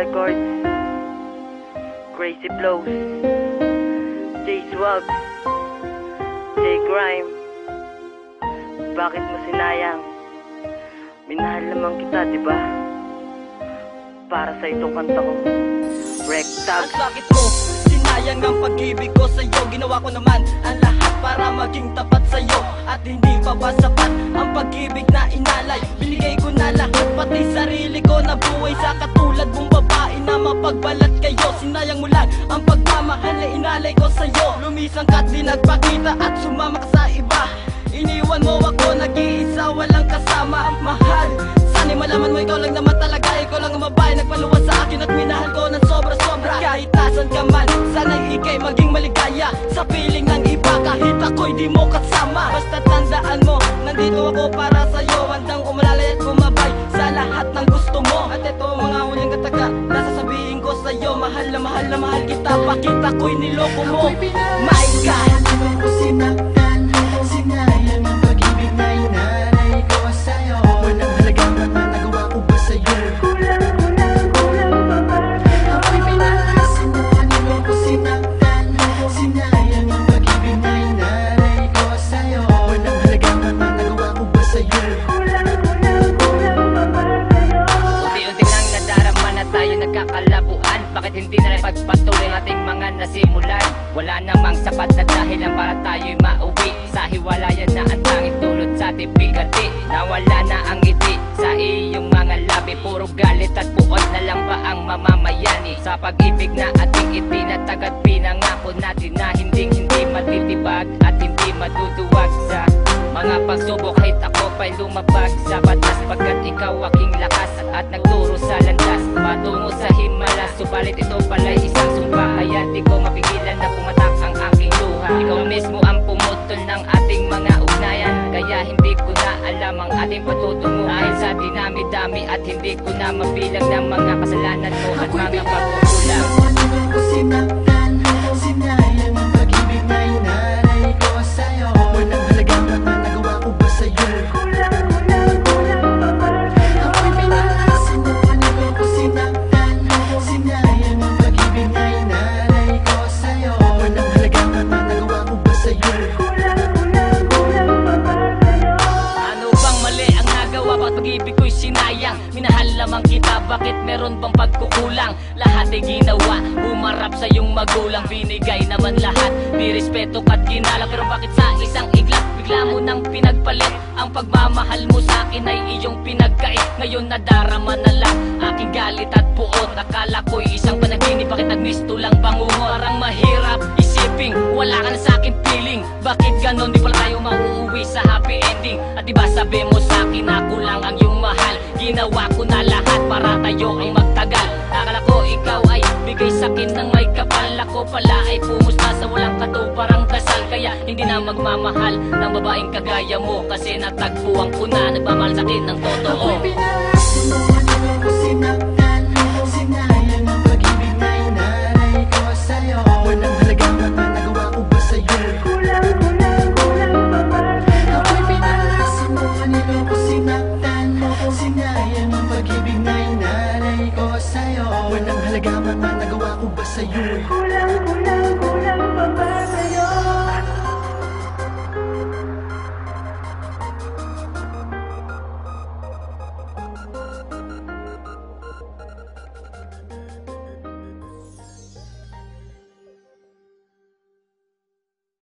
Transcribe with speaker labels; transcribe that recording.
Speaker 1: Records, Crazy Flows, J-Swag, J-Grime. Bakit mo sinayang? Minahal naman kita, diba? Para sa itong kanta ko, Rectag.
Speaker 2: At bakit mo sinayang ang pag-ibig ko sa'yo? Ginawa ko naman ang lahat para maging tapat sa'yo. At hindi pa ba sapat ang pag-ibig na inalay? Binigay ko na lahat, pati sarili ko na buhay sa katulad mong babae na mapagbalat kayo. Sinayang mo lang ang pagmamahal na inalay ko sa'yo. Lumisang ka't di nagpakita at sumama ka sa iba. Iniwan mo ako, nag-iisa, walang kasama. Mahal, sana'y malaman mo ikaw lang naman talaga. Ikaw lang ang babae, nagpaluwas sa akin at minahal ko ng sobra-sobra. Kahit nasan ka man, sana'y ika'y maging maligaya sa piling ng iba. Kahit ako'y di mo kasama, basta tandaan mo, nandito ako para sa'yo. Handang umalalay at bumabay sa lahat ng gusto mo. At ito mga huling kataga na sasabihin ko sa'yo. Mahal na mahal na mahal kita, bakit ako'y niloko mo? My God,
Speaker 3: ko sinaktan, sinayang ang pag-ibig na inalay ko sa'yo. Walang halagang mga nagawa ko ba sa'yo? Ako'y pinalasin mo, kanino ko sinaktan, sinayang ang pag-ibig na inalay ko sa'yo. Walang halagang mga nagawa ko ba sa'yo?
Speaker 4: Unti-unti lang nadarama na tayo nagkakalabuan. Bakit hindi na rin pagpatuloy ating mga nasimulan? Wala namang sapat na dahilan para tayo'y mauwi sa hiwalayan na ang tanging dulot sa ating bigati. Nawala na ang ngiti sa iyong mga labi, puro galit at buot na lang ba ang mamamayani? Sa pag-ibig na ating itinatag at pinangako natin na hindi matitibag at hindi maduduwag sa mga pagsubok. Kahit ako pa'y lumabag sa batas, pagkat ikaw aking lakas at nagturo sa landas patungo sa himalas. Subalit ito pala'y isang sumpa, kaya di ko mapigilan na pumatak ang aking luha. Ikaw mismo ang pumutol ng ating mga ugnayan, kaya hindi ko na alam ang ating patutungo. Dahil sa dinami-dami at hindi ko na mabilang ng mga kasalanan mo at mga pagkukulang.
Speaker 3: Kanino ko sinaktan, sinayang ang pag-ibig na inalay ko sa'yo. Walang halagang mga nagawa ko ba sa'yo? Ako'y pinalasin mo, kanino ko sinaktan, sinayang ang pag-ibig na inalay ko sa'yo. Walang halagang mga nagawa ko ba sa'yo?
Speaker 2: ano bang mali ang nagawa? Bakit pag-ibig ko'y sinayang? Minahal lamang kita, bakit meron bang pagkukulang? Lahat ay ginawa, umarap sa iyong magulang. Binigay naman lahat, nirespeto ka't ginala. Pero bakit sa isang iglap, bigla mo nang pinagpalit? Ang pagmamahal mo sa akin ay iyong pinagkait. Ngayon nadarama na lang aking galit at puot. Akala ko'y isang panaginip, bakit nagmisto lang bangungo? Parang mahirap isiping, wala ka na sa akin feeling. Bakit ganon, di pala tayo mauuwi sa happy ending? At diba sabi mo sa akin ako lang ang iyong mahal? Ginawa ko na lahat para tayo ay magtagal. Akala ko ikaw ay bigay sa'kin ng may kapal. Ako pala ay pumusta sa walang katuparang dasal. Kaya hindi na magmamahal ng babaeng kagaya mo, kasi natagpuan ko na nagmamahal sa'kin ng totoo.
Speaker 3: Ako'y pinalasin mo,